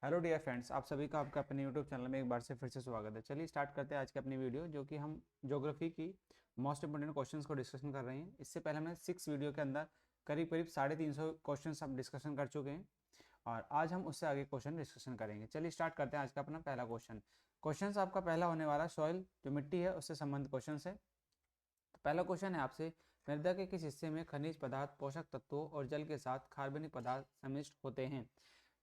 Hello dear friends, आप सभी का आपका अपने यूट्यूब चैनल में एक बार से फिर से स्वागत है। चलिए स्टार्ट करते हैं आज की अपनी वीडियो, जो कि हम ज्योग्राफी की मोस्ट इंपोर्टेंट क्वेश्चंस को डिस्कशन कर रहे हैं। इससे पहले हमने 6 वीडियो के अंदर करीब करीब 350 क्वेश्चन हम डिस्कशन कर चुके हैं और आज हम उससे आगे क्वेश्चन डिस्कशन करेंगे। चलिए स्टार्ट करते हैं आज का अपना पहला क्वेश्चन आपका पहला होने वाला सॉइल जो मिट्टी है उससे संबंधित क्वेश्चन है। तो पहला क्वेश्चन है आपसे, मृदा के किस हिस्से में खनिज पदार्थ, पोषक तत्वों और जल के साथ कार्बनिक पदार्थ सम्मिलित होते हैं?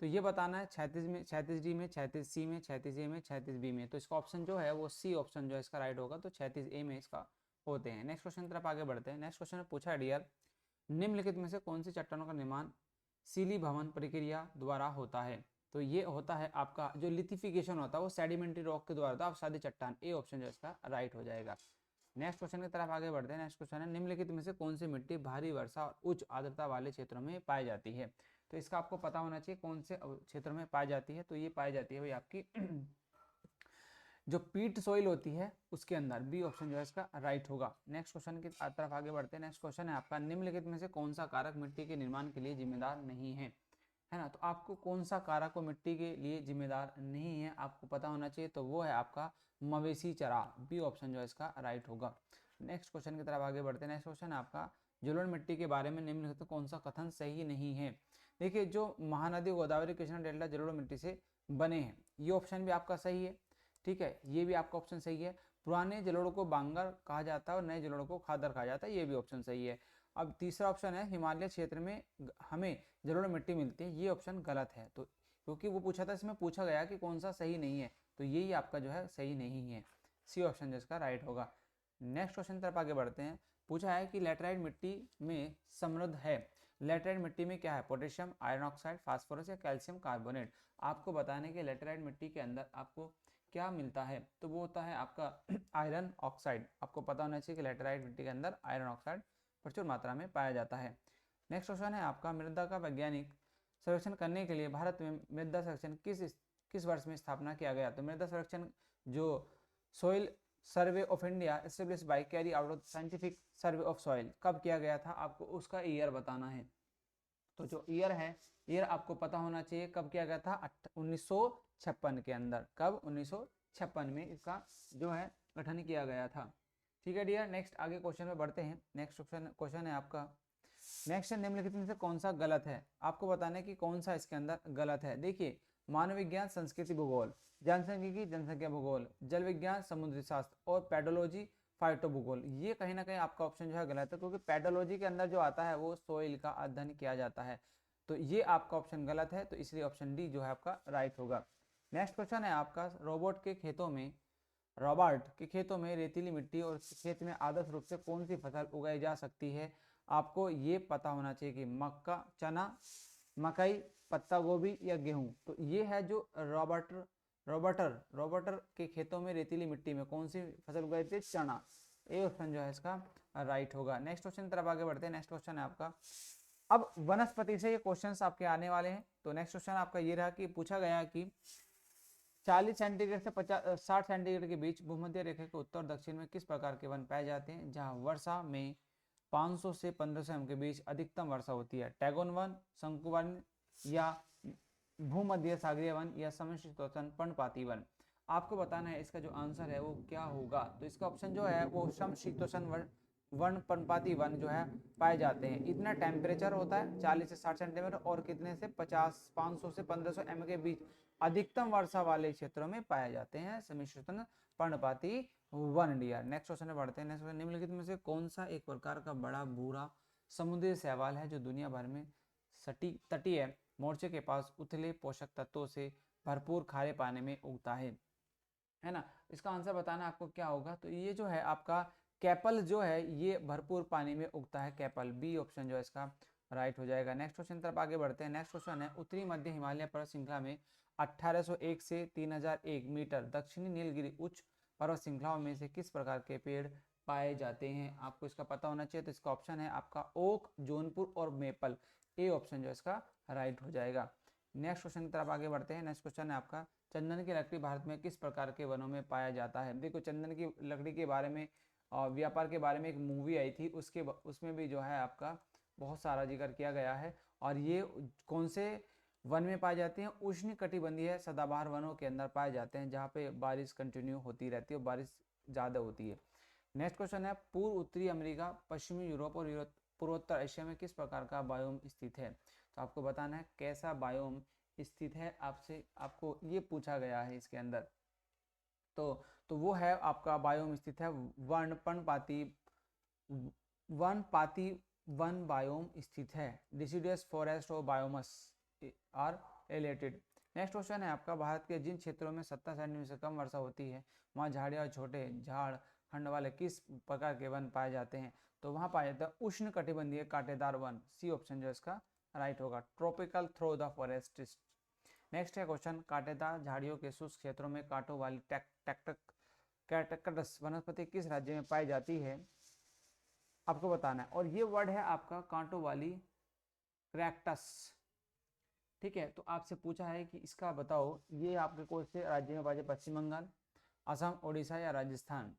तो ये बताना है 36 में, 36D में, 36C में, 36A में, 36B में। तो इसका ऑप्शन जो है वो सी ऑप्शन जो है इसका राइट होगा। तो 36A में इसका होते हैं। नेक्स्ट क्वेश्चन की तरफ आगे बढ़ते हैं। नेक्स्ट क्वेश्चन में पूछा है, डियर निम्नलिखित में से कौन सी चट्टानों का निर्माण सीली भवन प्रक्रिया द्वारा होता है? तो ये होता है आपका जो लिथिफिकेशन होता है वो सेडिमेंट्री रॉक के द्वारा होता है। आप सादी चट्टान, ए ऑप्शन जो इसका राइट हो जाएगा। नेक्स्ट क्वेश्चन की तरफ आगे बढ़ते हैं। नेक्स्ट क्वेश्चन है, निम्नलिखित में से कौन सी मिट्टी भारी वर्षा और उच्च आर्द्रता वाले क्षेत्रों में पाई जाती है? तो इसका आपको पता होना चाहिए कौन से क्षेत्र में पाई जाती है। तो ये पाई जाती है भाई आपकी जो पीट सोइल होती है उसके अंदर, बी ऑप्शन जो है इसका राइट होगा। नेक्स्ट क्वेश्चन की तरफ आगे बढ़ते हैं। नेक्स्ट क्वेश्चन है आपका, निम्नलिखित में से कौन सा कारक मिट्टी के निर्माण के लिए जिम्मेदार नहीं है ना? तो आपको कौन सा कारक को मिट्टी के लिए जिम्मेदार नहीं है आपको पता होना चाहिए। तो वो है आपका मवेशी चरा, बी ऑप्शन जो है इसका राइट होगा। नेक्स्ट क्वेश्चन की तरफ आगे बढ़ते हैं। नेक्स्ट क्वेश्चन है आपका, जलोढ़ मिट्टी के बारे में निम्नलिखित कौन सा कथन सही नहीं है? देखिए, जो महानदी गोदावरी कृष्णा डेल्टा जलोढ़ मिट्टी से बने हैं, ये ऑप्शन भी आपका सही है। ठीक है, ये भी आपका ऑप्शन सही है। पुराने जलोढ़ को बांगर कहा जाता है और नए जलोढ़ को खादर कहा जाता है, ये भी ऑप्शन सही है। अब तीसरा ऑप्शन है, हिमालय क्षेत्र में हमें जलोढ़ मिट्टी मिलती है, ये ऑप्शन गलत है। तो क्योंकि वो पूछा था, इसमें पूछा गया कि कौन सा सही नहीं है, तो यही आपका जो है सही नहीं है, सी ऑप्शन जिसका राइट होगा। नेक्स्ट क्वेश्चन तरफ आगे बढ़ते हैं। पूछा है कि लेटराइट मिट्टी में समृद्ध है, लेटराइट मिट्टी में क्या है? पोटेशियम, आयरन ऑक्साइड, फास्फोरस या कैल्शियम कार्बोनेट। आपको बताने के लेटराइट मिट्टी के अंदर आपको क्या मिलता है? तो वो होता है आपका आयरन ऑक्साइड। आपको पता होना चाहिए कि लेटराइट मिट्टी के अंदर आयरन ऑक्साइड प्रचुर मात्रा में पाया जाता है। नेक्स्ट क्वेश्चन है आपका, मृदा का वैज्ञानिक सर्वेक्षण करने के लिए भारत में मृदा सर्वेक्षण किस वर्ष में स्थापना किया गया? तो मृदा सर्वेक्षण जो soil survey of India establish by carry out of scientific survey of soil कब किया गया था? आपको उसका ईयर बताना है। तो जो ईयर है, ईयर आपको पता होना चाहिए कब किया गया था, 1956 के अंदर। कब? 1956 में इसका जो है गठन किया गया था। ठीक है डियर, नेक्स्ट आगे क्वेश्चन में बढ़ते हैं। नेक्स्ट क्वेश्चन है आपका, नेक्स्ट निम्नलिखित में से कौन सा गलत है? आपको बताना है कि कौन सा इसके अंदर गलत है। देखिए, मानव विज्ञान संस्कृति भूगोल, जनसंख्यिकी जनसंख्या भूगोल, जल विज्ञान समुद्री शास्त्र और पेडोलॉजी फाइटो भूगोल, ये कहीं ना कहीं आपका ऑप्शन जो है गलत है, क्योंकि पेडोलॉजी के अंदर जो आता है वो सोइल का अध्ययन किया जाता है। तो ये आपका ऑप्शन गलत है, तो इसलिए ऑप्शन डी जो है आपका राइट होगा। नेक्स्ट क्वेश्चन है आपका, रॉबर्ट के खेतों में रेतीली मिट्टी और खेत में आदर्श रूप से कौन सी फसल उगाई जा सकती है? आपको ये पता होना चाहिए कि मक्का, चना, मकई, पत्ता गोभी या गेहूं। तो ये है जो रॉबर्टर के खेतों में रेतीली मिट्टी में कौन सी फसल उगाई थी? चना, ए ऑप्शन जो है इसका राइट होगा। नेक्स्ट क्वेश्चन की तरफ आगे बढ़ते हैं। नेक्स्ट क्वेश्चन है आपका, अब वनस्पति से ये क्वेश्चंस आपके आने वाले हैं। तो नेक्स्ट क्वेश्चन आपका ये रहा कि पूछा गया कि 40 सेंटीग्रेड से 60 सेंटीग्रेड के बीच भूमध्य रेखा के उत्तर दक्षिण में किस प्रकार के वन पाए जाते हैं जहां वर्षा में 500 से 1500 एम के बीच अधिकतम वर्षा होती है? टैगोन वन, शंकु वन या भूमध्य सागरीय वन या समशीतोष्ण पर्णपाती वन। आपको बताना है इसका जो आंसर है वो क्या होगा। तो इसका ऑप्शन जो है वो समशीतोष्ण वन पर्णपाती वन जो है पाए जाते हैं। इतना टेम्परेचर होता है 40 से 60 सेंटीमीटर और कितने से 500 से 1500 एम के बीच अधिकतम वर्षा वाले क्षेत्रों में पाए जाते हैं समशीतोष्ण पर्णपाती वन डियर। नेक्स्ट क्वेश्चन में बढ़ते हैं। नेक्स्ट क्वेश्चन, निम्नलिखित में से कौन सा एक प्रकार का बड़ा भूरा समुद्री शैवाल है जो दुनिया भर में तटीय मोर्चे के पास उथले पोषक तत्वों से भरपूर खारे पानी में उगता है ना? इसका आंसर बताना आपको क्या होगा। तो ये जो है आपका कैपल जो है ये भरपूर पानी में उगता है, कैपल, बी ऑप्शन जो है इसका राइट हो जाएगा। नेक्स्ट क्वेश्चन तरफ आगे बढ़ते हैं। नेक्स्ट क्वेश्चन है, उत्तरी मध्य हिमालय पर्वत श्रृंखला में 1801 से 3001 मीटर दक्षिणी नीलगिरी उच्च पर्वत श्रृंखलाओं में से किस प्रकार के पेड़ पाए जाते हैं? आपको इसका पता होना चाहिए। तो इसका ऑप्शन है आपका ओक, जौनपुर और मेपल, ए ऑप्शन जो है इसका राइट हो जाएगा। नेक्स्ट क्वेश्चन की तरफ आगे बढ़ते हैं। नेक्स्ट क्वेश्चन है आपका, चंदन की लकड़ी भारत में किस प्रकार के वनों में पाया जाता है? देखो, चंदन की लकड़ी के बारे में व्यापार के बारे में एक मूवी आई थी, उसमें भी जो है आपका बहुत सारा जिक्र किया गया है। और ये कौन से वन में पाए जाते हैं। उष्ण कटिबंधीय सदाबहार वनों के अंदर पाए जाते हैं जहाँ पे बारिश कंटिन्यू होती रहती है और बारिश ज़्यादा होती है। नेक्स्ट क्वेश्चन है, पूर्व उत्तरी अमेरिका, पश्चिमी यूरोप और पूर्वोत्तर एशिया में किस प्रकार का बायोम स्थित है। तो आपको बताना है कैसा बायोम स्थित है, आपसे आपको ये पूछा गया है इसके अंदर। तो वो है आपका बायोम स्थित है वर्णपर्णपाती वनपाती वन बायोम स्थित है। डिसिडुअस फॉरेस्ट और बायोमस आर रिलेटेड। नेक्स्ट क्वेश्चन है आपका, भारत के जिन क्षेत्रों में 70 सेंटीमीटर से कम वर्षा होती है वहाँ झाड़ियाँ और छोटे झाड़ खंड वाले किस प्रकार के वन पाए जाते हैं। तो वहाँ पाया जाता है उष्ण कटिबंधीय कांटेदार वन। सी ऑप्शन जो इसका राइट होगा, tropical thorn the forest. Next है क्वेश्चन, कांटेदार झाड़ियों के शुष्क क्षेत्रों में कांटों वाली कैक्टस वनस्पति किस राज्य में पाई जाती है, आपको बताना है। और ये वर्ड है आपका कांटों वाली क्रैक्टस। ठीक है, तो आपसे पूछा है कि इसका बताओ ये आपके कौन से राज्य में पाए जाते, पश्चिम बंगाल, असम, ओडिशा या राजस्थान,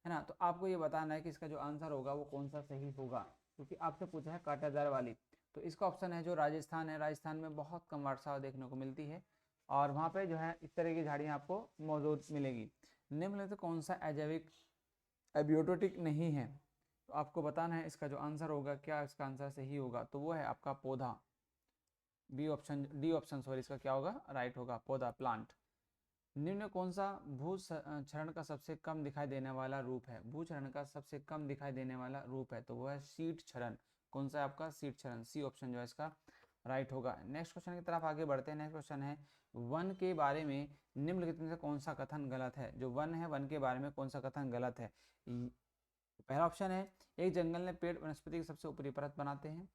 है ना। तो आपको ये बताना है कि इसका जो आंसर होगा वो कौन सा सही होगा, क्योंकि आपसे पूछा है कांटेदार वाली। तो इसका ऑप्शन है जो राजस्थान है। राजस्थान में बहुत कम वर्षा देखने को मिलती है और वहाँ पे जो है इस तरह की झाड़ियाँ आपको मौजूद मिलेगी। निम्नलिखित कौन सा अजैविक एबियोटिक नहीं है, तो आपको बताना है इसका जो आंसर होगा, क्या इसका आंसर सही होगा। तो वो है आपका पौधा, डी ऑप्शन सॉरी, इसका क्या होगा, राइट होगा, पौधा, प्लांट। निम्न कौन सा भूक्षरण का सबसे कम दिखाई देने वाला रूप है। भूक्षरण का सबसे कम दिखाई देने वाला रूप है तो वो है शीट क्षरण। कौन सा है आपका, शीट क्षरण। सी ऑप्शन जो है इसका राइट होगा। नेक्स्ट क्वेश्चन की तरफ आगे बढ़ते हैं। नेक्स्ट क्वेश्चन है, वन के बारे में निम्नलिखित में से कौन सा कथन गलत है। जो वन है, वन के बारे में कौन सा कथन गलत है। पहला ऑप्शन है, एक जंगल में पेड़ वनस्पति की सबसे ऊपरी परत बनाते हैं।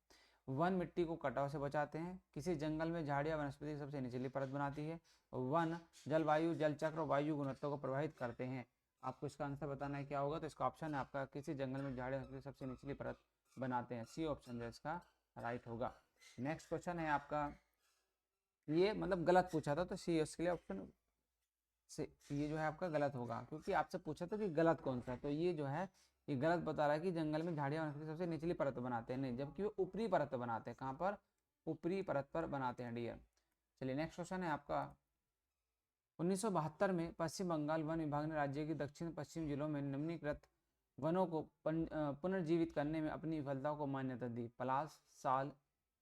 वन मिट्टी को कटाव से बचाते हैं। किसी जंगल में झाड़ियां वनस्पति की सबसे निचली परत बनाती है। वन जलवायु, जल चक्र और वायु गुणवत्ता को प्रभावित करते हैं। आपको इसका आंसर बताना है क्या होगा। तो इसका ऑप्शन है आपका, किसी जंगल में झाड़ियां वनस्पति सबसे निचली परत बनाते हैं। सी ऑप्शन जो इसका राइट होगा। नेक्स्ट क्वेश्चन है आपका, ये मतलब गलत पूछा था तो सी इसके लिए ऑप्शन से ये जो है आपका गलत होगा, क्योंकि आपसे पूछा था कि गलत कौन सा है। तो ये जो है ये गलत बता रहा है कि जंगल में झाड़ियां वनस्पति सबसे निचली परत बनाते हैं, नहीं, जबकि वो ऊपरी परत बनाते हैं। कहाँ पर, ऊपरी परत पर बनाते हैं डियर। चलिए नेक्स्ट क्वेश्चन है आपका, 1972 में पश्चिम बंगाल वन विभाग ने राज्य के दक्षिण पश्चिम जिलों में निम्नलिखित वनों को पुनर्जीवित करने में अपनी विफलता को मान्यता दी। पलाश, साल,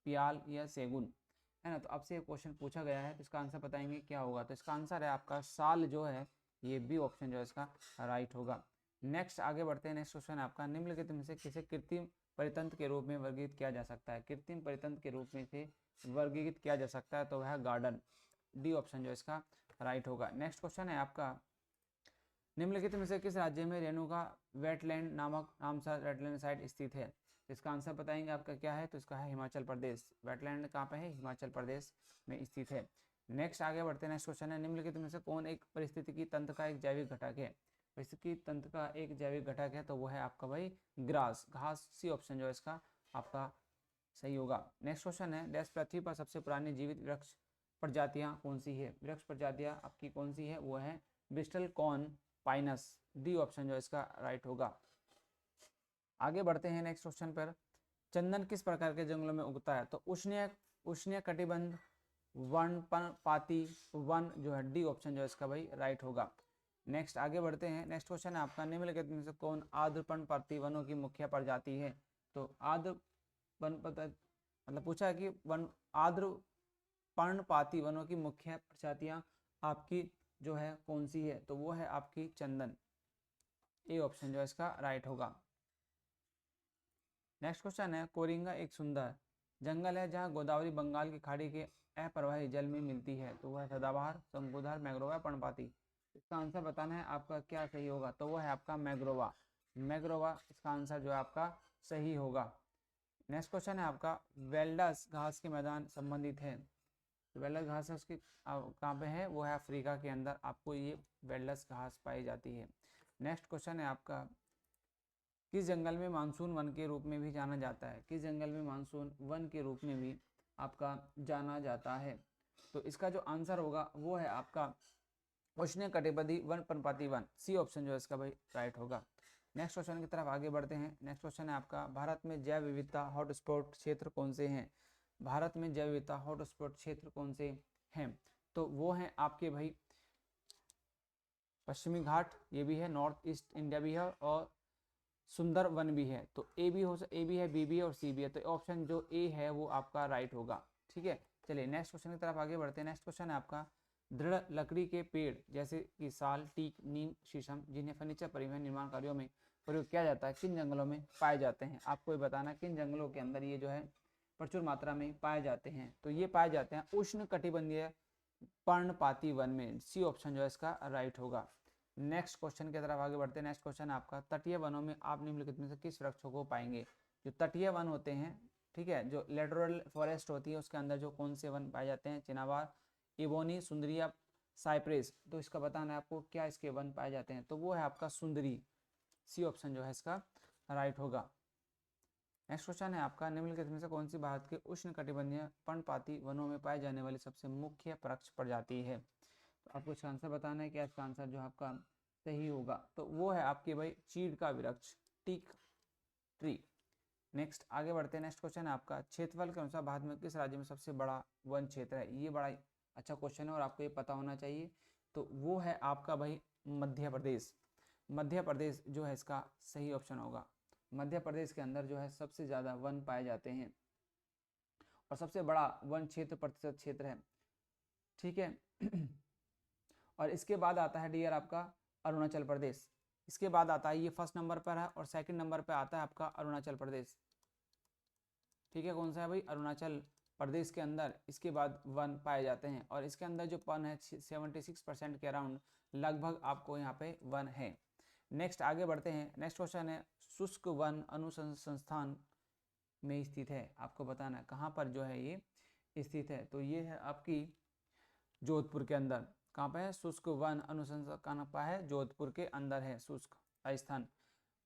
पियाल या सेगुन, है ना। तो आपसे क्वेश्चन पूछा गया है तो इसका आंसर बताएंगे क्या होगा। तो इसका आंसर है आपका साल जो है, ये बी ऑप्शन जो है इसका राइट होगा। नेक्स्ट आगे बढ़ते हैं। नेक्स्ट क्वेश्चन है आपका, निम्नलिखित में से किसे कृत्रिम परितंत्र के रूप में वर्गीकृत किया जा सकता है। कृत्रिम परितंत्र के रूप में से वर्गीकृत किया जा सकता है तो वह गार्डन, डी ऑप्शन जो इसका राइट होगा। नेक्स्ट क्वेश्चन है आपका, निम्नलिखित में से किस राज्य में रेणुका वेटलैंड नाम सा वेटलैंड साइट स्थित है। इसका आंसर बताएंगे आपका क्या है। तो इसका है हिमाचल प्रदेश। वेटलैंड कहाँ पे है, हिमाचल प्रदेश में स्थित है। नेक्स्ट आगे बढ़ते हैं। नेक्स्ट क्वेश्चन है, निम्नलिखित में से कौन एक पारिस्थितिकी तंत्र का एक जैविक घटक है। पारिस्थितिकी तंत्र का एक जैविक घटक है तो वो है आपका भाई ग्रास, घास। सी ऑप्शन जो है इसका आपका सही होगा। नेक्स्ट क्वेश्चन है, डैश पृथ्वी पर सबसे पुरानी जीवित वृक्ष प्रजातियां कौन सी है। वृक्ष प्रजातियां आपकी कौन सी है, वो है Bristol corn Pinus. D option जो इसका राइट होगा। आगे बढ़ते हैं नेक्स्ट क्वेश्चन पर, चंदन किस प्रकार के जंगलों में उगता है। तो उष्णीय कटिबंध वर्णपाती वन जो है, डी ऑप्शन जो इसका भाई राइट होगा। नेक्स्ट आगे बढ़ते हैं। नेक्स्ट क्वेश्चन है आपका, निम्नलिखित में से कौन आर्द्रपर्णपाती वनों की मुख्य प्रजाति है। तो मतलब पूछा है कि वन आर्द्र पर्णपाती वनों की मुख्य प्रजातियां आपकी जो है कौन सी है। तो वो है आपकी चंदन। ए ऑप्शन जो है इसका राइट होगा। नेक्स्ट क्वेश्चन है, कोरिंगा एक सुंदर जंगल है जहां गोदावरी बंगाल की खाड़ी के अप्रवाही जल में मिलती है। तो वह सदाबहार, शंकुधार, मैग्रोवा, पर्णपाती। इसका आंसर बताना है आपका क्या सही होगा। तो वो है आपका मैग्रोवा। मैग्रोवा इसका आंसर जो है आपका सही होगा। नेक्स्ट क्वेश्चन है आपका, वेल्डस घास के मैदान संबंधित है। तो वेल्डस घास है उसकी कहाँ पे है, वो है अफ्रीका के अंदर आपको ये वेल्डस घास पाई जाती है। नेक्स्ट क्वेश्चन है आपका, किस जंगल में मानसून वन के रूप में भी जाना जाता है। किस जंगल में मानसून वन के रूप में भी आपका जाना जाता है। तो इसका जो आंसर होगा वो है आपका उष्ण कटिबंधीय वन पर्णपाती वन। सी ऑप्शन जो है इसका भाई राइट होगा। नेक्स्ट क्वेश्चन की तरफ आगे बढ़ते हैं। नेक्स्ट क्वेश्चन है आपका, भारत में जैव विविधता हॉटस्पॉट क्षेत्र कौन से हैं। भारत में जैव विविधता हॉटस्पॉट क्षेत्र कौन से हैं? तो वो हैं आपके भाई पश्चिमी घाट, ये भी है, नॉर्थ ईस्ट इंडिया भी है, और सुंदर वन भी है। तो ए भी है, बी भी है और सी भी है। तो ऑप्शन जो ए है वो आपका राइट होगा। ठीक है, चलिए नेक्स्ट क्वेश्चन की तरफ आगे बढ़ते हैं। नेक्स्ट क्वेश्चन है आपका, दृढ़ लकड़ी के पेड़ जैसे कि साल, टीक, नीम, शीशम जिन्हें फर्नीचर, परिवहन, निर्माण कार्यों में प्रयोग किया जाता है, किन जंगलों में पाए जाते हैं? आपको ये बताना किन जंगलों के अंदर ये जो है प्रचुर मात्रा में पाए जाते हैं। तो ये पाए जाते हैं उष्ण कटिबंधीय पर्णपाती वन में। सी ऑप्शन जो है इसका राइट होगा। नेक्स्ट क्वेश्चन की तरफ आगे बढ़ते हैं। नेक्स्ट क्वेश्चन आपका, तटीय वनों में आप निम्नलिखित में से किस वृक्षों को पाएंगे? जो तटीय वन होते हैं, ठीक है, जो लेटरल फॉरेस्ट होती है उसके अंदर जो कौन से वन पाए जाते हैं? चिनाबार, इबोनी, सुंदरी या साइप्रेस। तो इसका बताना है आपको क्या इसके वन पाए जाते हैं। तो वो है आपका सुंदरी। सी ऑप्शन जो है इसका राइट होगा। नेक्स्ट क्वेश्चन है आपका, निम्नलिखित में से कौन सी भारत के उष्ण कटिबंधीय पर्णपाती वनों में पाई जाने वाली सबसे मुख्य वृक्ष प्रजाति है? तो आपको इसका आंसर बताना है कि इसका आंसर जो आपका सही होगा तो वो है आपके भाई चीड़ का वृक्ष, टीक ट्री। नेक्स्ट आगे बढ़ते हैं। नेक्स्ट क्वेश्चन है आपका, क्षेत्रफल के अनुसार भारत में किस राज्य में सबसे बड़ा वन क्षेत्र है? ये बड़ा अच्छा क्वेश्चन है और आपको ये पता होना चाहिए। तो वो है आपका भाई मध्य प्रदेश। मध्य प्रदेश जो है इसका सही ऑप्शन होगा। मध्य प्रदेश के अंदर जो है सबसे ज़्यादा वन पाए जाते हैं और सबसे बड़ा वन क्षेत्र प्रतिशत क्षेत्र है। ठीक है और इसके बाद आता है डियर आपका अरुणाचल प्रदेश। इसके बाद आता है, ये फर्स्ट नंबर पर है और सेकंड नंबर पर आता है आपका अरुणाचल प्रदेश। ठीक है, कौन सा है भाई? अरुणाचल प्रदेश के अंदर इसके बाद वन पाए जाते हैं और इसके अंदर जो वन है 76% के अराउंड लगभग आपको यहाँ पे वन है। नेक्स्ट आगे बढ़ते हैं। नेक्स्ट क्वेश्चन है, शुष्क वन अनुसंधान में स्थित है। आपको बताना है कहाँ पर जो है ये स्थित है। तो ये है आपकी जोधपुर के अंदर। कहाँ पे है? शुष्क वन अनुसंधान कहाँ पर है? जोधपुर के अंदर है शुष्क राजस्थान।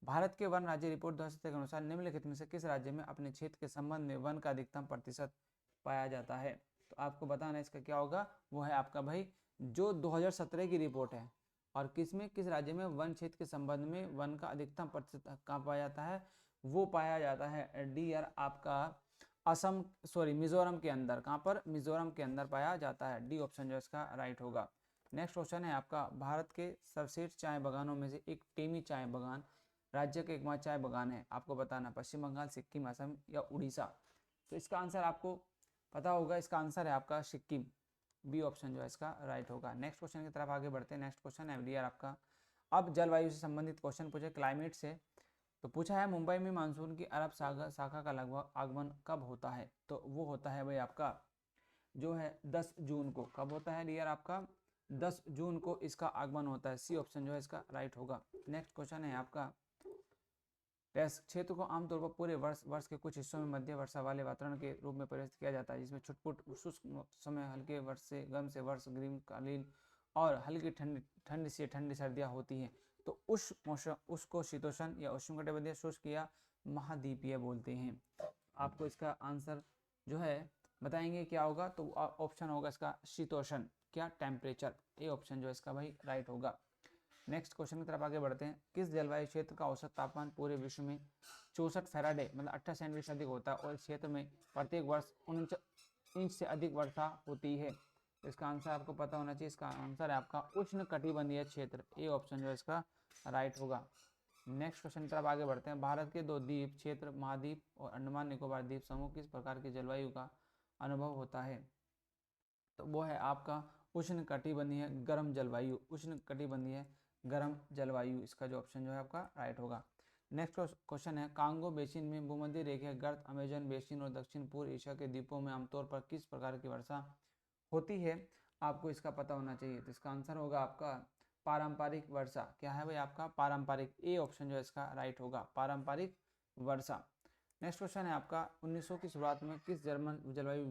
भारत के वन राज्य रिपोर्ट 2017 के अनुसार निम्नलिखित में से किस राज्य में अपने क्षेत्र के संबंध में वन का अधिकतम प्रतिशत पाया जाता है? तो आपको बताना है इसका क्या होगा। वो है आपका भाई जो 2017 की रिपोर्ट है और किस राज्य में वन क्षेत्र के संबंध में वन का अधिकतम प्रतिशत कहाँ पाया जाता है? वो पाया जाता है डियर आपका असम, सॉरी मिजोरम के अंदर। कहाँ पर? मिजोरम के अंदर पाया जाता है। डी ऑप्शन जो इसका राइट होगा। नेक्स्ट क्वेश्चन है आपका, भारत के सर्वश्रेष्ठ चाय बागानों में से एक टेमी चाय बागान राज्य का एकमात्र चाय बागान है। आपको बताना पश्चिम बंगाल, सिक्किम, असम या उड़ीसा। तो इसका आंसर आपको पता होगा। इसका आंसर है आपका सिक्किम। बी ऑप्शन जो है इसका राइट होगा। नेक्स्ट क्वेश्चन की तरफ आगे बढ़ते हैं। नेक्स्ट क्वेश्चन है डियर आपका, अब जलवायु से संबंधित क्वेश्चन पूछे क्लाइमेट से। तो पूछा है मुंबई में मानसून की अरब सागर शाखा का लगभग आगमन कब होता है? तो वो होता है भाई आपका जो है 10 जून को। कब होता है डियर आपका? 10 जून को इसका आगमन होता है। सी ऑप्शन जो है इसका राइट होगा। नेक्स्ट क्वेश्चन है आपका, क्षेत्र को आमतौर पर पूरे वर्ष के कुछ हिस्सों में मध्य वर्षा वाले वातावरण के रूप में परिवर्तित किया जाता है, जिसमें छुटपुट शुष्क समय, हल्के वर्ष से गर्म से वर्ष, ग्रीष्मकालीन और हल्की ठंड से ठंडी सर्दियां होती हैं। तो उस मौसम उसको शीतोष्ण या उष्णकटिबंधीय, शुष्क या महाद्वीपीय बोलते हैं। आपको इसका आंसर जो है बताएंगे क्या होगा। तो ऑप्शन होगा इसका शीतोष्ण, क्या टेम्परेचर। ए ऑप्शन जो है इसका भाई राइट होगा। नेक्स्ट क्वेश्चन की तरफ आगे बढ़ते हैं। किस जलवायु क्षेत्र का औसत तापमान पूरे विश्व में 64 फैराडे मतलब 28 सेंटीग्रेड से अधिक होता है और इस क्षेत्र में प्रत्येक वर्ष 49 इंच से अधिक वर्षा होती है? इसका आंसर आपको पता होना चाहिए। इसका आंसर है आपका उष्ण कटिबंधीय क्षेत्र। ए ऑप्शन जो है इसका राइट होगा। नेक्स्ट क्वेश्चन की तरफ आगे बढ़ते हैं। भारत के 2 द्वीप क्षेत्र महाद्वीप और अंडमान निकोबार द्वीप समूह किस प्रकार की जलवायु का अनुभव होता है? तो वो है आपका उष्ण कटिबंधीय गर्म जलवायु। उष्ण कटिबंधीय गर्म जलवायु इसका जो ऑप्शन जो है आपका राइट होगा। नेक्स्ट क्वेश्चन है, कांगो बेसिन में भूमध्य रेखा गर्त, अमेजन बेसिन और दक्षिण पूर्व एशिया के द्वीपों में आमतौर पर किस प्रकार की वर्षा होती है? आपको इसका पता होना चाहिए। तो इसका आंसर होगा आपका पारंपरिक वर्षा। क्या है भाई आपका? पारंपरिक। ए ऑप्शन जो है इसका राइट होगा, पारंपरिक वर्षा। नेक्स्ट क्वेश्चन है आपका, 1900 की शुरुआत में किस जर्मन जलवायु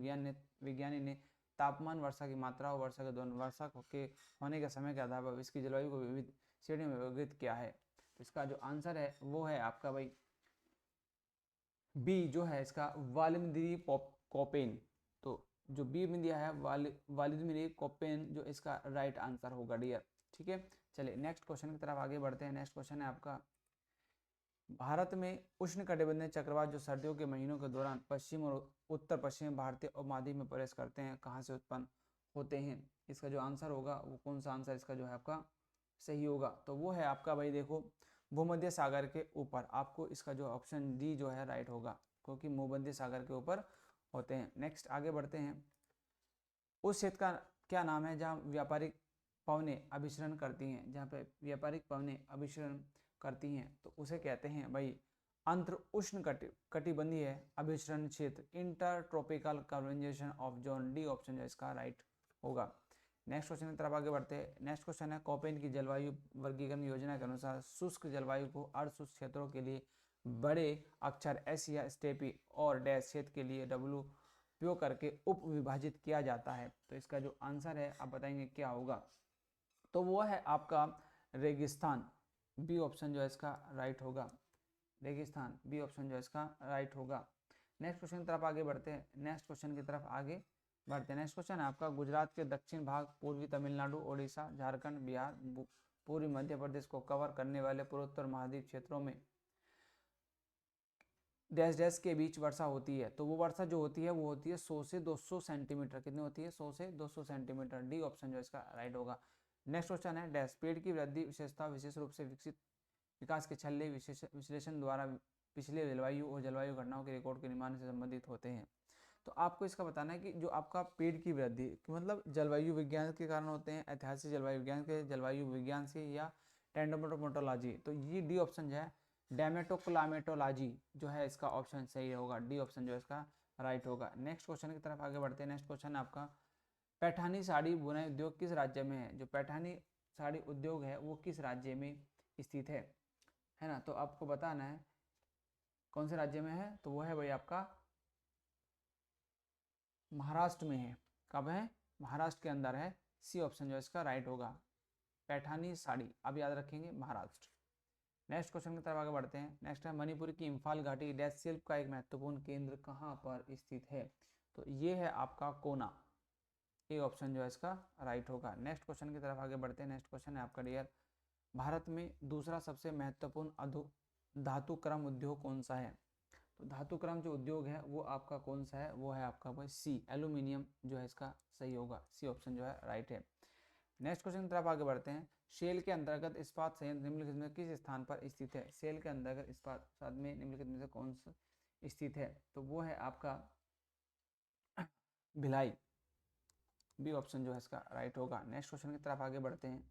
विज्ञानी ने तापमान, वर्षा की मात्रा और वर्षा के दौरान वर्षा के होने के समय के आधार पर इसकी जलवायु को विविध श्रेणियों में वर्गीकृत किया है? तो इसका जो आंसर है वो है आपका भाई बी जो है इसका व्लादिमीर कोपेन। तो जो बी में दिया है व्लादिमीर कोपेन जो इसका राइट आंसर होगा डियर। ठीक है, चलिए नेक्स्ट क्वेश्चन की तरफ आगे बढ़ते हैं। नेक्स्ट क्वेश्चन है आपका, भारत में उष्णकटिबंधीय चक्रवात जो सर्दियों के महीनों के दौरान पश्चिम और उत्तर पश्चिम भारतीय उपमहाद्वीप में प्रवेश करते हैं, कहाँ से उत्पन्न होते हैं? इसका जो आंसर होगा वो कौन सा आंसर इसका जो है आपका सही होगा? तो वो है आपका भाई देखो भूमध्य सागर के ऊपर। आपको इसका जो ऑप्शन डी जो है राइट होगा, क्योंकि भूमध्य सागर के ऊपर होते हैं। नेक्स्ट आगे बढ़ते हैं। उस क्षेत्र का क्या नाम है जहाँ व्यापारिक पवनें अभिसरण करती हैं? जहाँ पे व्यापारिक पवनें अभिसरण करती हैं तो उसे कहते हैं भाई अंतर उष्ण कटिबंधीय अभिसरण क्षेत्र, inter tropical conversation of zone. D option जो इसका राइट होगा। नेक्स्ट क्वेश्चन की तरफ आगे बढ़ते हैं। नेक्स्ट क्वेश्चन है कोपेन की जलवायु वर्गीकरण योजना के अनुसार शुष्क जलवायु को अर्धशुष्क क्षेत्रों के लिए बड़े अक्षर एस या स्टेपी और डैश क्षेत्र के लिए डब्ल्यू उपयोग करके उप विभाजित किया जाता है। तो इसका जो आंसर है आप बताएंगे क्या होगा? तो वो है आपका रेगिस्तान। बी ऑप्शन जो है इसका राइट होगा। रेगिस्तान बी ऑप्शन जो है इसका राइट होगा। नेक्स्ट क्वेश्चन की तरफ आगे बढ़ते हैं। नेक्स्ट क्वेश्चन की तरफ आगे बढ़ते हैं। नेक्स्ट क्वेश्चन है आपका गुजरात के दक्षिण भाग, पूर्वी तमिलनाडु, ओडिशा, झारखंड, बिहार, पूर्वी मध्य प्रदेश को कवर करने वाले पूर्वोत्तर महाद्वीप क्षेत्रों में डैश डैश के बीच वर्षा होती है। तो वो वर्षा जो होती है वो होती है 100 से 200 सेंटीमीटर। कितनी होती है? 100 से 200 सेंटीमीटर। डी ऑप्शन जो इसका राइट होगा। नेक्स्ट क्वेश्चन है डैश पेड़ की वृद्धि विशेषता विशेष रूप से विकसित विकास के छल्ले विश्लेषण द्वारा पिछले जलवायु और जलवायु घटनाओं के रिकॉर्ड के निर्माण से संबंधित होते हैं। तो आपको इसका बताना है कि जो आपका पेड़ की वृद्धि मतलब जलवायु विज्ञान के कारण होते हैं, ऐतिहासिक जलवायु विज्ञान के, जलवायु विज्ञान से, या टेंडोमेटोमोटोलॉजी। तो ये डी ऑप्शन जो है डेमेटोक्लामेटोलॉजी जो है इसका ऑप्शन सही होगा। डी ऑप्शन जो है इसका राइट होगा। नेक्स्ट क्वेश्चन की तरफ आगे बढ़ते हैं। नेक्स्ट क्वेश्चन है आपका पैठानी साड़ी बुनाई उद्योग किस राज्य में है? जो पैठानी साड़ी उद्योग है वो किस राज्य में स्थित है ना? तो आपको बताना है कौन से राज्य में है। तो वो है भाई आपका महाराष्ट्र में है। कब है? महाराष्ट्र के अंदर है। सी ऑप्शन जो है इसका राइट होगा। पैठानी साड़ी अब याद रखेंगे महाराष्ट्र। नेक्स्ट क्वेश्चन की तरफ आगे बढ़ते हैं। नेक्स्ट है मणिपुर की इम्फाल घाटी डैश शिल्प का एक महत्वपूर्ण केंद्र कहाँ पर स्थित है? तो ये है आपका कोना। ए ऑप्शन जो है इसका राइट होगा। नेक्स्ट क्वेश्चन की तरफ आगे बढ़ते हैं। नेक्स्ट क्वेश्चन है आपका डियर भारत में दूसरा सबसे महत्वपूर्ण धातु क्रम उद्योग कौन सा है? तो धातु क्रम जो उद्योग है वो आपका कौन सा है? वो है आपका भाई सी एल्यूमिनियम जो है इसका सही होगा। सी ऑप्शन जो है राइट है। नेक्स्ट क्वेश्चन की तरफ आगे बढ़ते हैं। शेल के अंतर्गत इस्पात संयंत्र निम्नलिखित में किस स्थान पर स्थित है? सेल के अंतर्गत इस्पात में निम्नलिखित में से कौन सा स्थित है? तो वो है आपका भिलाई। बी ऑप्शन जो है इसका राइट होगा। नेक्स्ट क्वेश्चन की तरफ आगे बढ़ते हैं।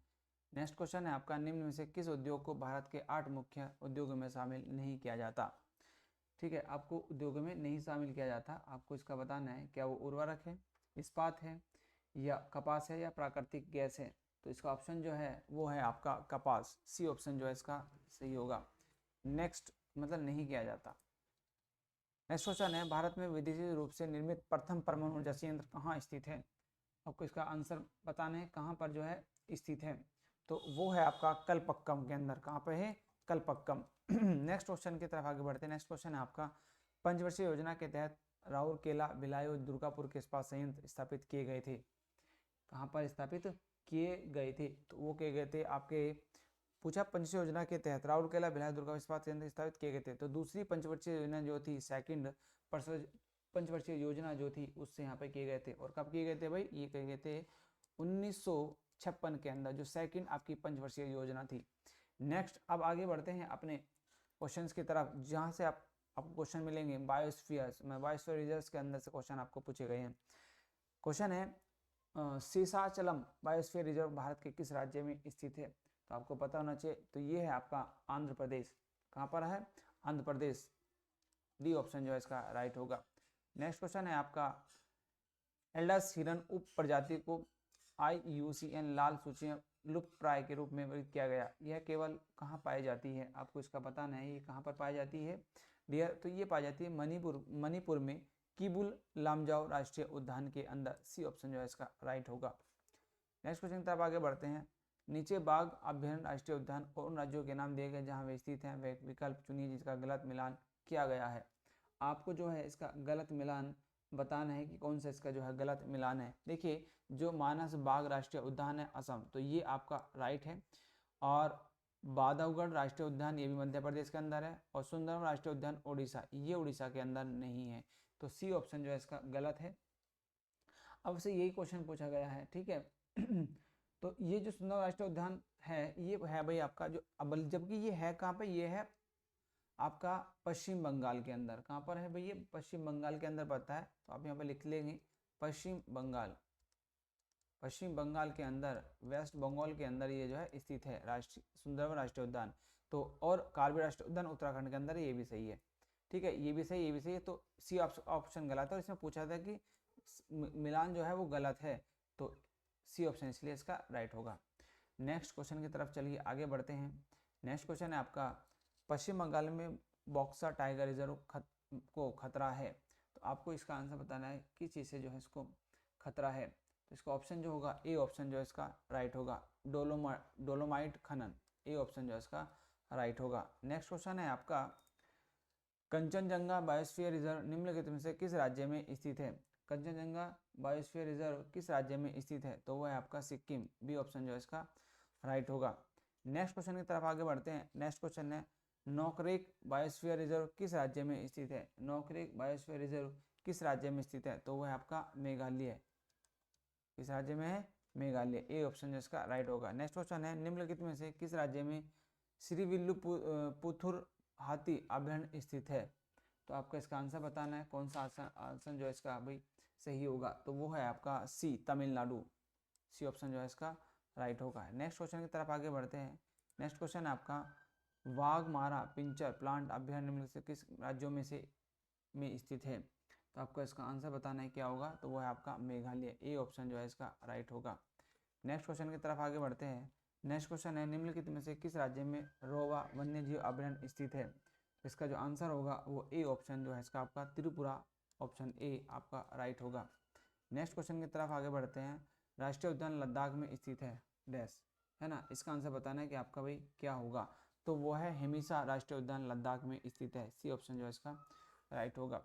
नेक्स्ट क्वेश्चन है आपका निम्न में से किस उद्योग को भारत के 8 मुख्य उद्योगों में शामिल नहीं किया जाता? ठीक है, आपको उद्योगों में नहीं शामिल किया जाता। आपको इसका बताना है क्या वो उर्वरक है, इस्पात है, या कपास है, या प्राकृतिक गैस है। तो इसका ऑप्शन जो है वो है आपका कपास। सी ऑप्शन जो है इसका सही होगा। नेक्स्ट मतलब नहीं किया जाता। नेक्स्ट क्वेश्चन है भारत में विदेशी रूप से निर्मित प्रथम परमाणु ऊर्जा संयंत्र कहाँ स्थित है? आपको इसका आंसर बताना है कहाँ पर जो है स्थित है। तो वो है आपका कलपक्कम के अंदर। कहाँ पे है? कलपक्कम। नेक्स्ट क्वेश्चन की तरफ आगे बढ़ते हैं। नेक्स्ट क्वेश्चन है आपका पंचवर्षीय योजना के तहत राउरकेला, भिलाई और दुर्गापुर के इस्पात संयंत्र स्थापित किए गए थे। कहाँ पर स्थापित किए गए थे? तो वो किए गए थे आपके पूछा पंचवर्षीय योजना के तहत राउरकेला, भिलाई, दुर्गापुर इस्पात संयंत्र स्थापित किए गए थे। तो दूसरी पंचवर्षीय योजना जो थी सेकंड पंचवर्षीय योजना जो थी उससे यहाँ पे किए गए थे। और कब किए गए थे भाई? ये किए गए थे 1956 के अंदर, जो सेकंड आपकी पंचवर्षीय योजना थी। नेक्स्ट अब आगे बढ़ते हैं अपने क्वेश्चंस की तरफ, जहाँ से आपको क्वेश्चन मिलेंगे बायोस्फीयर्स में। बायोस्फीयर रिजर्व्स के अंदर से क्वेश्चन आपको पूछे गए हैं। क्वेश्चन है शेषाचलम बायोस्फीयर रिजर्व भारत के किस राज्य में स्थित है? तो आपको पता होना चाहिए। तो ये है आपका आंध्र प्रदेश। कहाँ पर है? आंध्र प्रदेश। डी ऑप्शन जो है इसका राइट होगा। नेक्स्ट क्वेश्चन है आपका एल्डस हिरन उप प्रजाति को IUCN लाल सूची में लुप्त प्राय के रूप में वर्णित किया गया। यह केवल कहाँ पाई जाती है? आपको इसका बताना है ये कहाँ पर पाई जाती है डियर। तो ये पाई जाती है मणिपुर में किबुल लामजाओ राष्ट्रीय उद्यान के अंदर। सी ऑप्शन जो है इसका राइट होगा। नेक्स्ट क्वेश्चन की तरफ आगे बढ़ते हैं। नीचे बाघ अभ्यारण्य राष्ट्रीय उद्यान और उन राज्यों के नाम दिए गए जहाँ वे स्थित हैं, वे विकल्प चुनिए जिसका गलत मिलान किया गया है। आपको जो है इसका गलत मिलान बताना है कि कौन सा इसका जो है गलत मिलान है। देखिए जो मानस बाघ राष्ट्रीय उद्यान है असम, तो ये आपका राइट है। और बांधवगढ़ राष्ट्रीय उद्यान ये भी मध्य प्रदेश के अंदर है, और सुंदरम राष्ट्रीय उद्यान उड़ीसा, ये उड़ीसा के अंदर नहीं है। तो सी ऑप्शन जो है इसका गलत है। अब से यही क्वेश्चन पूछा गया है, ठीक है। तो ये जो सुंदरम राष्ट्रीय उद्यान है ये है भाई आपका जो अब, जबकि ये है कहाँ पे, ये है आपका पश्चिम बंगाल के अंदर। कहाँ पर है भाई, ये पश्चिम बंगाल के अंदर पड़ता है। तो आप यहाँ पे लिख लेंगे पश्चिम बंगाल, पश्चिम बंगाल के अंदर, वेस्ट बंगाल के अंदर ये जो है स्थित है राष्ट्रीय सुंदरवन राष्ट्रीय उद्यान। तो और कार्बी राष्ट्रीय उद्यान उत्तराखंड के अंदर है, ये भी सही है, ठीक है, ये भी सही, ये भी सही है। तो सी ऑप्शन गलत है, और इसमें पूछा था कि मिलान जो है वो गलत है, तो सी ऑप्शन इसलिए इसका राइट होगा। नेक्स्ट क्वेश्चन की तरफ चलिए आगे बढ़ते हैं। नेक्स्ट क्वेश्चन है आपका, पश्चिम बंगाल में बॉक्सा टाइगर रिजर्व को खतरा है। तो आपको इसका आंसर बताना है किस चीज़ से जो है इसको खतरा है। तो इसका ऑप्शन जो होगा, ए ऑप्शन जो है इसका राइट होगा, डोलोमाइट खनन, ए ऑप्शन जो है इसका राइट होगा। नेक्स्ट क्वेश्चन है आपका, कंचनजंगा बायोस्फीयर रिजर्व निम्नलिखित में से किस राज्य में स्थित है। कंचनजंगा बायोस्फीयर रिजर्व किस राज्य में स्थित है, तो वह है आपका सिक्किम, बी ऑप्शन जो है इसका राइट होगा। नेक्स्ट क्वेश्चन की तरफ आगे बढ़ते हैं। नेक्स्ट क्वेश्चन है, नोकरेक बायोस्फीयर रिजर्व किस राज्य में स्थित है। नोकरेक बायोस्फीयर रिजर्व किस राज्य में स्थित है, तो वह है आपका मेघालय, किस राज्य में है, मेघालय, ए ऑप्शन जो इसका राइट होगा। नेक्स्ट क्वेश्चन है, निम्नलिखित में से किस राज्य में श्रीविल्लुपुथुर हाथी अभयारण्य स्थित है। तो आपको इसका आंसर बताना है, कौन सा आंसर जो है इसका भाई सही होगा, तो वो है आपका सी, तमिलनाडु, सी ऑप्शन जो है इसका राइट होगा। नेक्स्ट क्वेश्चन की तरफ आगे बढ़ते हैं। नेक्स्ट क्वेश्चन है आपका, वाघमारा पिंजर प्लांट अभयारण्य में से किस राज्यों में स्थित है। तो आपको इसका आंसर बताना है क्या होगा, तो वो है आपका मेघालय, ए ऑप्शन जो है इसका राइट होगा। नेक्स्ट क्वेश्चन की तरफ आगे बढ़ते हैं। नेक्स्ट क्वेश्चन है, निम्नलिखित में से किस राज्य में रोवा वन्यजीव अभयारण्य स्थित है। इसका जो आंसर होगा वो ए ऑप्शन जो है इसका आपका त्रिपुरा, ऑप्शन ए आपका राइट होगा। नेक्स्ट क्वेश्चन की तरफ आगे बढ़ते हैं। राष्ट्रीय उद्यान लद्दाख में स्थित है डैश, है ना, इसका आंसर बताना है कि आपका भाई क्या होगा, तो वो है हिमिसा राष्ट्रीय उद्यान लद्दाख में स्थित है, सी ऑप्शन जो है इसका राइट होगा।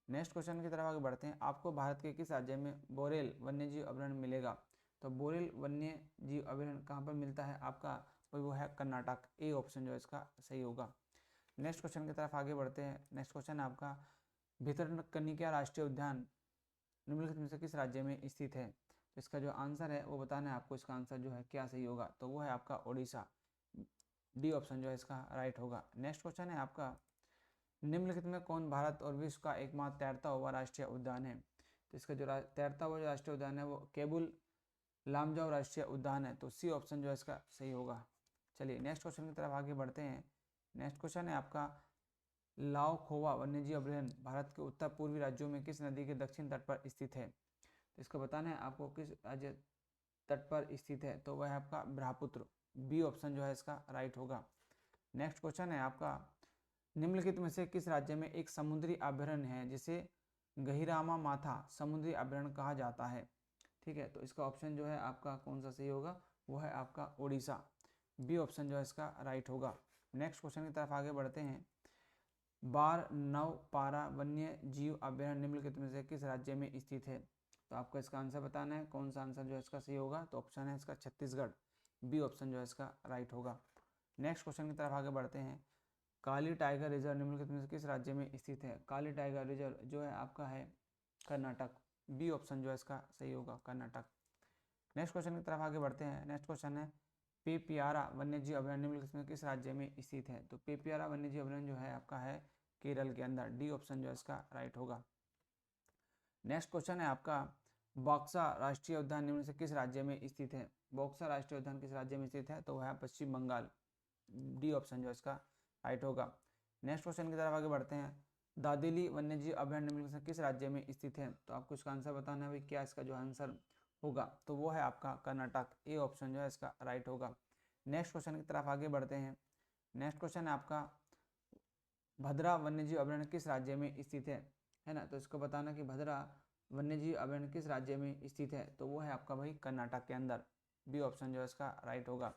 नेक्स्ट क्वेश्चन की तरफ आगे बढ़ते हैं। आपको भारत के किस राज्य में बोरेल वन्यजीव अभयारण्य मिलेगा। तो बोरेल वन्य जीव अभयारण्य कहाँ पर मिलता है आपका, वो है कर्नाटक, ए ऑप्शन जो है इसका सही होगा। नेक्स्ट क्वेश्चन की तरफ आगे बढ़ते हैं। नेक्स्ट क्वेश्चन है आपका, भितरकनिका राष्ट्रीय उद्यान निम्नलिखित में से किस राज्य में स्थित है। तो इसका जो आंसर है वो बताना है आपको, इसका आंसर जो है क्या सही होगा, तो वो है आपका उड़ीसा, डी ऑप्शन जो है इसका राइट होगा। नेक्स्ट क्वेश्चन है आपका, निम्नलिखित में कौन भारत और विश्व का एकमात्र तैरता हुआ राष्ट्रीय उद्यान है। तो इसका जो तैरता हुआ राष्ट्रीय उद्यान है वो केबुल लामजाओ राष्ट्रीय उद्यान है, तो सी ऑप्शन जो है इसका सही होगा। चलिए नेक्स्ट क्वेश्चन की तरफ आगे बढ़ते हैं। नेक्स्ट क्वेश्चन है आपका, लाओ खोवा वन्यजीव अभयारण्य भारत के उत्तर पूर्वी राज्यों में किस नदी के दक्षिण तट पर स्थित है। तो इसको बताना है आपको किस राज्य तट पर स्थित है, तो वह है आपका ब्रह्मपुत्र, बी ऑप्शन जो है इसका राइट होगा। नेक्स्ट क्वेश्चन है आपका, निम्नलिखित में से किस राज्य में एक समुद्री अभयारण्य है जिसे गहिरामा माथा समुद्री अभयारण्य कहा जाता है। ठीक है, तो इसका ऑप्शन जो है आपका कौन सा सही होगा, वो है आपका उड़ीसा, बी ऑप्शन जो है इसका राइट होगा। नेक्स्ट क्वेश्चन की तरफ आगे बढ़ते हैं। बार नवपारा वन्य जीव अभयारण्य निम्नलिखित में से किस राज्य में स्थित है। तो आपको इसका आंसर बताना है, कौन सा आंसर जो है इसका सही होगा, तो ऑप्शन है इसका छत्तीसगढ़, बी ऑप्शन जो है इसका राइट होगा। नेक्स्ट क्वेश्चन की तरफ आगे बढ़ते हैं। काली टाइगर रिजर्व निम्नलिखित में से किस राज्य में स्थित है। काली टाइगर रिजर्व जो है आपका है कर्नाटक, बी ऑप्शन जो है इसका सही होगा, कर्नाटक। नेक्स्ट क्वेश्चन की तरफ आगे बढ़ते हैं। नेक्स्ट क्वेश्चन है, पेपियारा वन्यजीव अभयारण्य निम्नलिखित में किस राज्य में स्थित है। तो पेपियारा वन्यजीव अभयारण्य जो है आपका है केरल के अंदर, डी ऑप्शन जो है इसका राइट होगा। नेक्स्ट क्वेश्चन है आपका, बॉक्सा राष्ट्रीय उद्यान निम्न से किस राज्य में स्थित है। बॉक्सा राष्ट्रीय उद्यान किस राज्य में स्थित है, तो वह है पश्चिम बंगाल, डी ऑप्शन जो इसका राइट होगा। नेक्स्ट क्वेश्चन की तरफ आगे बढ़ते हैं। दादेली वन्यजीव अभयारण्य निम्न से किस राज्य में स्थित है। तो आपको इसका आंसर बताना है भाई क्या इसका जो आंसर होगा, तो वो है आपका कर्नाटक, ए ऑप्शन जो है इसका राइट होगा। नेक्स्ट क्वेश्चन की तरफ आगे बढ़ते हैं। नेक्स्ट क्वेश्चन है आपका, भद्रा वन्यजीव अभयारण्य किस राज्य में स्थित है ना, तो इसको बताना कि भद्रा वन्यजीव अभयारण्य किस राज्य में स्थित है, तो वो है आपका भाई कर्नाटक के अंदर, बी ऑप्शन जो है इसका राइट होगा।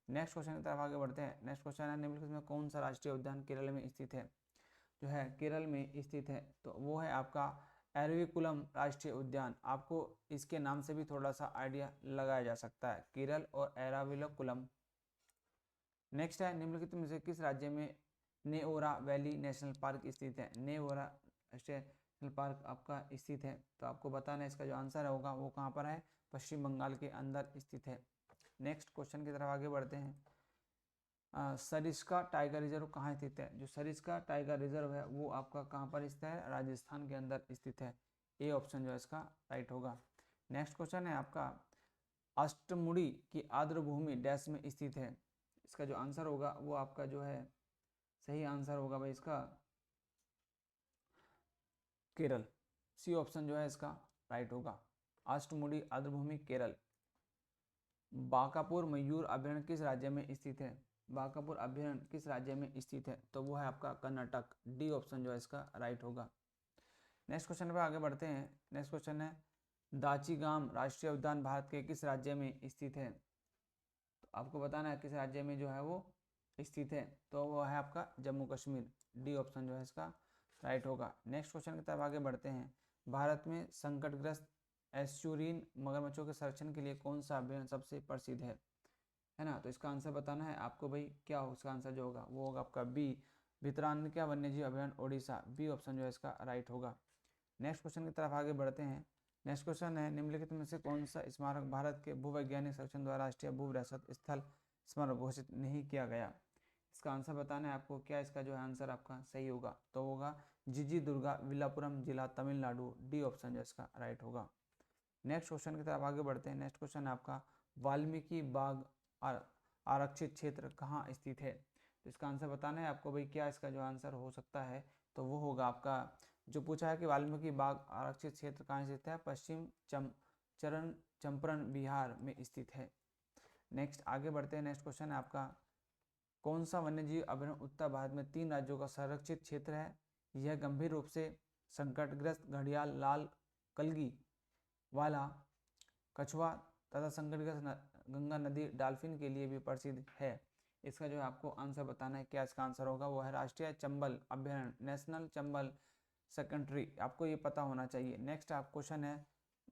नेक्स्ट क्वेश्चन की तरफ आगे बढ़ते हैं। नेक्स्ट क्वेश्चन है, निम्नलिखित में कौन सा राष्ट्रीय उद्यान केरल में स्थित है। जो है केरल में स्थित है, तो वो है आपका एरविकुलम राष्ट्रीय उद्यान। आपको इसके नाम से भी थोड़ा सा आइडिया लगाया जा सकता है, केरल और एराविकुलम, नेक्स्ट है निम्नलिखित में से किस राज्य में नेओरा वैली नेशनल पार्क स्थित है। नेओरा राष्ट्रीय नेशनल पार्क आपका स्थित है, तो आपको बताना है इसका जो आंसर होगा वो कहाँ पर है, पश्चिम बंगाल के अंदर स्थित है। नेक्स्ट क्वेश्चन की तरफ आगे बढ़ते हैं। सरिस्का टाइगर रिजर्व कहाँ स्थित है। जो सरिस्का टाइगर रिजर्व है वो आपका कहाँ पर स्थित है, राजस्थान के अंदर स्थित है। ए ऑप्शन जो है इसका राइट होगा। नेक्स्ट क्वेश्चन है आपका अष्टमुड़ी की आर्द्र भूमि डैश में स्थित है। इसका जो आंसर होगा वो आपका जो है सही आंसर होगा भाई इसका केरल। सी ऑप्शन जो है इसका राइट होगा, अष्टमुड़ी आर्द्र भूमि केरल। बांकापुर मयूर अभयारण्य किस राज्य में स्थित है। बांकापुर अभयारण्य किस राज्य में स्थित है, तो वो है आपका कर्नाटक। डी ऑप्शन जो है इसका राइट होगा। नेक्स्ट क्वेश्चन पर आगे बढ़ते हैं। नेक्स्ट क्वेश्चन है दाचीगाम राष्ट्रीय उद्यान भारत के किस राज्य में स्थित है। तो आपको बताना है किस राज्य में जो है वो स्थित है, तो वो है आपका जम्मू कश्मीर। डी ऑप्शन जो है इसका राइट होगा। नेक्स्ट क्वेश्चन की तरफ आगे बढ़ते हैं। भारत में संकटग्रस्त एस्चुरिन मगरमच्छों के संरक्षण के लिए कौन सा अभियान सबसे प्रसिद्ध है ना। तो इसका आंसर बताना है आपको भाई, क्या हो इसका आंसर जो होगा वो होगा आपका बी, भितरकनिका वन्यजीव अभयारण्य ओडिशा। बी ऑप्शन जो है इसका राइट होगा। नेक्स्ट क्वेश्चन की तरफ आगे बढ़ते हैं। नेक्स्ट क्वेश्चन है निम्नलिखित में से कौन सा स्मारक भारत के भूवैज्ञानिक सर्वेक्षण द्वारा राष्ट्रीय भू विरासत स्थल स्मारक घोषित नहीं किया गया। इसका आंसर बताना है आपको, क्या इसका जो है आंसर आपका सही होगा, तो होगा जिजी दुर्गा विलापुरम जिला तमिलनाडु। डी ऑप्शन जो इसका राइट होगा। नेक्स्ट क्वेश्चन की तरफ आगे बढ़ते हैं। नेक्स्ट क्वेश्चन है आपका वाल्मीकि बाग आरक्षित क्षेत्र कहाँ स्थित है। तो इसका आंसर बताना है आपको भाई, क्या इसका जो आंसर हो सकता है, तो वो होगा आपका जो पूछा है कि वाल्मीकि बाग आरक्षित क्षेत्र कहाँ स्थित है, पश्चिम चंपारण बिहार में स्थित है। नेक्स्ट आगे बढ़ते हैं। नेक्स्ट क्वेश्चन है आपका कौन सा वन्यजीव अभयारण्य उत्तर भारत में 3 राज्यों का संरक्षित क्षेत्र है। यह गंभीर रूप से संकटग्रस्त घड़ियाल लाल कलगी वाला कछुआ तथा संकटग्रस्त गंगा नदी डॉल्फिन के लिए भी प्रसिद्ध है। इसका जो है आपको आंसर बताना है, क्या इसका आंसर होगा, वो है राष्ट्रीय चंबल अभयारण्य, नेशनल चंबल सेकेंडरी। आपको ये पता होना चाहिए। नेक्स्ट आप क्वेश्चन है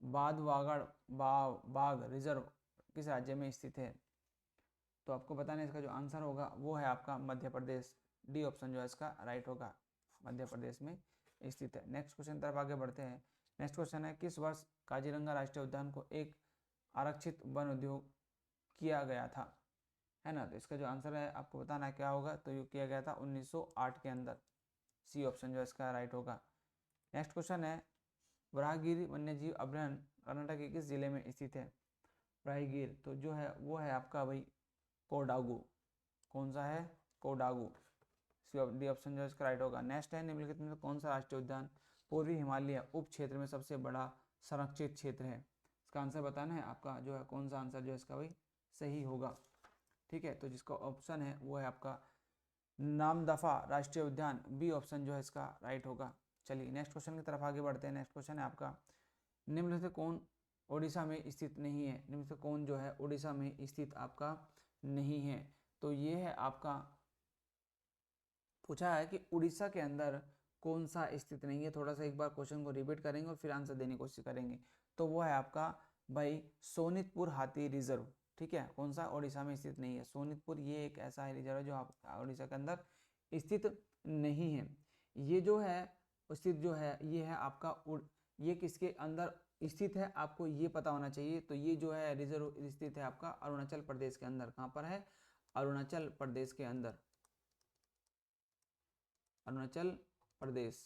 बादवागढ़ बाघ रिजर्व किस राज्य में स्थित है। तो आपको बताना है इसका जो आंसर होगा वो है आपका मध्य प्रदेश। डी ऑप्शन जो है इसका राइट होगा, मध्य प्रदेश में स्थित है। नेक्स्ट क्वेश्चन तरफ आगे बढ़ते हैं। नेक्स्ट क्वेश्चन है किस वर्ष काजीरंगा राष्ट्रीय उद्यान को एक आरक्षित वन उद्योग किया गया था, है ना। तो इसका जो आंसर है आपको बताना है क्या होगा, तो ये किया गया था 1908 के अंदर। सी ऑप्शन जो है इसका राइट होगा। नेक्स्ट क्वेश्चन है वराहगिरी वन्यजीव अभयारण्य कर्नाटक के किस जिले में स्थित है। वराहगिर तो जो है वो है आपका भाई कोडागू। कौन सा है, कोडागू। डी ऑप्शन जो है इसका राइट होगा। नेक्स्ट है निम्नलिखित में कौन सा राष्ट्रीय उद्यान पूर्वी हिमालय उप क्षेत्र में सबसे बड़ा संरक्षित क्षेत्र है। इसका आंसर बताना है आपका, जो है कौन सा आंसर जो है इसका भाई सही होगा। ठीक है, तो जिसका ऑप्शन है वो है आपका नामदफा राष्ट्रीय उद्यान। बी ऑप्शन जो है इसका राइट होगा। चलिए नेक्स्ट क्वेश्चन की तरफ आगे बढ़ते हैं। नेक्स्ट क्वेश्चन है आपका निम्न से कौन ओडिशा में स्थित नहीं है। निम्न से कौन जो है ओडिशा में स्थित आपका नहीं है, तो ये है आपका पूछा है कि उड़ीसा के अंदर कौन सा स्थित नहीं है। थोड़ा सा एक बार क्वेश्चन को रिपीट करेंगे और फिर आंसर देने की कोशिश करेंगे। तो वो है आपका भाई सोनितपुर हाथी रिजर्व। ठीक है, कौन सा ओडिशा में स्थित नहीं है, सोनितपुर। ये एक ऐसा है रिजर्व जो आप ओडिशा के अंदर स्थित नहीं है। ये जो है स्थित जो है ये है आपका ये किसके अंदर स्थित है आपको ये पता होना चाहिए। तो ये जो है रिजर्व स्थित है आपका अरुणाचल प्रदेश के अंदर। कहाँ पर है, अरुणाचल प्रदेश के अंदर, अरुणाचल प्रदेश।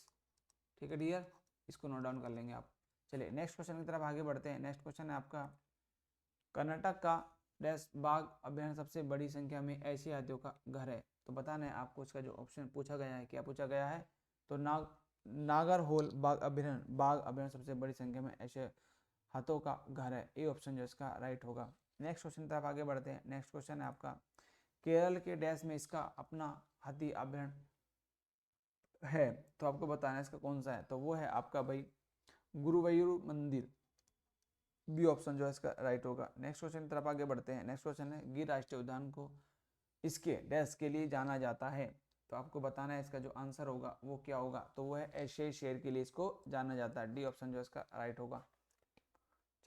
ठीक है डियर, इसको नोट डाउन कर लेंगे आप। चलिए नेक्स्ट क्वेश्चन की तरफ आगे बढ़ते हैं। नेक्स्ट क्वेश्चन है आपका कर्नाटक का डैश बाघ अभयारण्य सबसे बड़ी संख्या में ऐसी हाथियों का घर है। तो बताना है आपको इसका जो ऑप्शन पूछा गया है, क्या पूछा गया है, तो नागरहोल बाघ अभयारण्य सबसे बड़ी संख्या में ऐसे हाथों का घर है। ए ऑप्शन जो इसका राइट होगा। नेक्स्ट क्वेश्चन तरफ आगे बढ़ते हैं। नेक्स्ट क्वेश्चन है आपका केरल के डैश में इसका अपना हाथी अभयारण्य है। तो आपको बताना है इसका कौन सा है, तो वो है आपका भाई गुरुवायूर मंदिर। बी ऑप्शन जो है इसका राइट होगा। नेक्स्ट क्वेश्चन की तरफ आगे बढ़ते हैं। नेक्स्ट क्वेश्चन है गिर राष्ट्रीय उद्यान को इसके डैश के लिए जाना जाता है। तो आपको बताना है इसका जो आंसर होगा वो क्या होगा, तो वो है एशियाई शेर के लिए इसको जाना जाता है। डी ऑप्शन जो इसका राइट होगा।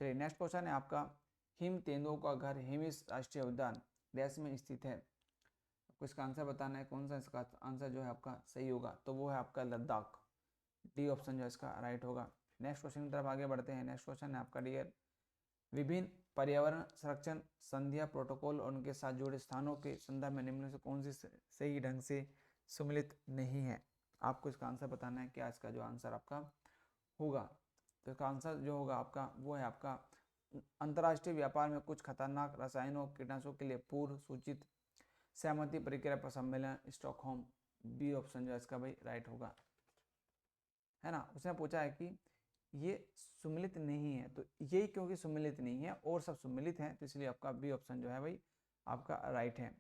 चलिए नेक्स्ट क्वेश्चन है आपका हिम तेंदुओं का घर हिमिस राष्ट्रीय उद्यान डैश में स्थित है। आपको इसका आंसर बताना है कौन सा इसका आंसर जो है आपका सही होगा, तो वो है आपका लद्दाख। डी ऑप्शन जो है इसका राइट होगा। नेक्स्ट क्वेश्चन की तरफ आगे बढ़ते हैं। नेक्स्ट क्वेश्चन है आपका डियर, विभिन्न पर्यावरण संरक्षण संधिया प्रोटोकॉल और उनके साथ जुड़े स्थानों के संदर्भ में निम्न से कौन सी सही ढंग से सम्मिलित नहीं है। आपको इसका आंसर बताना है क्या इसका जो आंसर आपका होगा। तो इसका आंसर जो होगा आपका वो है आपका अंतर्राष्ट्रीय व्यापार में कुछ खतरनाक रसायनों कीटनाशकों के लिए पूर्व सूचित सहमति प्रक्रिया पर सम्मेलन स्टॉकहोम। बी ऑप्शन जो है इसका भाई राइट होगा, है ना। उसने पूछा है कि ये सम्मिलित नहीं है, तो यही क्योंकि सम्मिलित नहीं है और सब सम्मिलित हैं, तो इसलिए आपका बी ऑप्शन जो है भाई आपका राइट है।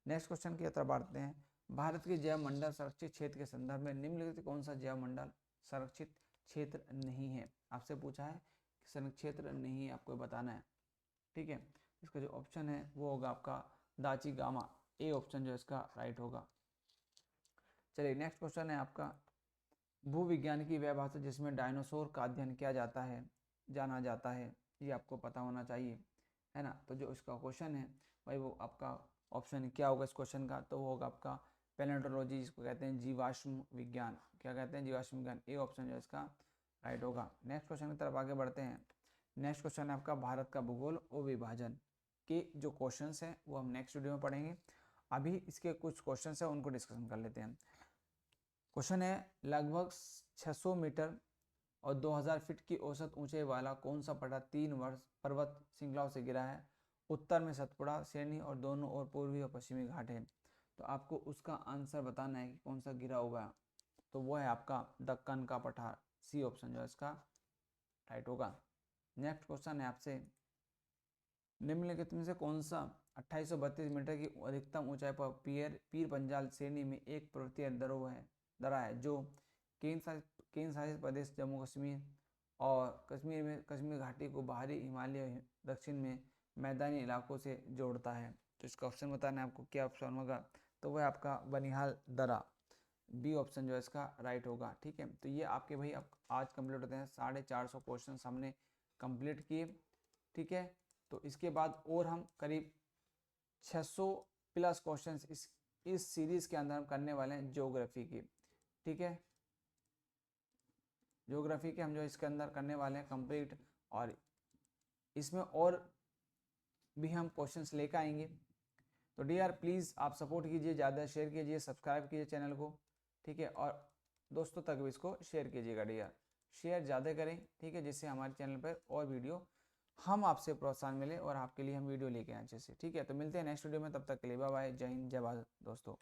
नेक्स्ट क्वेश्चन की तरफ बढ़ते हैं। भारत के जैव मंडल संरक्षित क्षेत्र के संदर्भ में निम्नलिखित कौन सा जैव मंडल संरक्षित क्षेत्र नहीं है। आपसे पूछा है कि संरक्षित क्षेत्र नहीं है, आपको बताना है, ठीक है। इसका जो ऑप्शन है वो होगा आपका दाची गामा। ए ऑप्शन जो इसका राइट होगा। चलिए नेक्स्ट क्वेश्चन है आपका, भूविज्ञान की वह भाषा जिसमें डायनासोर का अध्ययन किया जाता है जाना जाता है, ये आपको पता होना चाहिए, है ना। तो जो इसका क्वेश्चन है भाई वो आपका ऑप्शन क्या होगा इस क्वेश्चन का, तो वो होगा आपका पैलेंटोलॉजी, जिसको कहते हैं जीवाश्म विज्ञान। क्या कहते हैं, जीवाश्म विज्ञान। ए ऑप्शन जो इसका राइट होगा। नेक्स्ट क्वेश्चन की तरफ आगे बढ़ते हैं। नेक्स्ट क्वेश्चन है आपका भारत का भूगोल और विभाजन के जो क्वेश्चंस हैं वो हम नेक्स्ट वीडियो में पढ़ेंगे। अभी इसके कुछ क्वेश्चंस हैं उनको डिस्कशन कर लेते हैं। क्वेश्चन है, लगभग 600 मीटर और 2000 फीट की औसत ऊंचाई वाला कौन सा पठार 3 वर्ष पर्वत श्रृंखलाओं से गिरा है। उत्तर में सतपुड़ा श्रेणी और दोनों ओर पूर्वी और पश्चिमी घाट है। तो आपको उसका आंसर बताना है कि कौन सा गिरा हुआ है, तो वो है आपका दक्कन का पठार। सी ऑप्शन जो है इसका राइट होगा। नेक्स्ट क्वेश्चन है आपसे, निम्नलिखित में से कौन सा 2832 मीटर की अधिकतम ऊंचाई पर पीर पंजाल श्रेणी में एक पर्वतीय दर्रा है जो केंद्र शासित प्रदेश जम्मू कश्मीर और कश्मीर में कश्मीर घाटी को बाहरी हिमालय दक्षिण में मैदानी इलाकों से जोड़ता है। तो इसका ऑप्शन बताना है आपको क्या ऑप्शन होगा, तो वह आपका बनिहाल दर्रा। बी ऑप्शन जो है इसका राइट होगा, ठीक है। तो ये आपके भाई आज कंप्लीट होते हैं 450 क्वेश्चन हमने कंप्लीट किए, ठीक है। तो इसके बाद और हम करीब 600 प्लस क्वेश्चंस इस सीरीज के अंदर हम करने वाले हैं ज्योग्राफी की, ठीक है। ज्योग्राफी के हम जो इसके अंदर करने वाले हैं कंप्लीट, और इसमें और भी हम क्वेश्चंस लेकर आएंगे। तो डियर प्लीज़ आप सपोर्ट कीजिए, ज़्यादा शेयर कीजिए, सब्सक्राइब कीजिए चैनल को, ठीक है। और दोस्तों तक भी इसको शेयर कीजिएगा डियर, शेयर ज़्यादा करें, ठीक है, जिससे हमारे चैनल पर और वीडियो हम आपसे प्रोत्साहन मिले और आपके लिए हम वीडियो लेके आए अच्छे से, ठीक है। तो मिलते हैं नेक्स्ट वीडियो में, तब तक के लिए बाय बाय, जय हिंद जय भारत दोस्तों।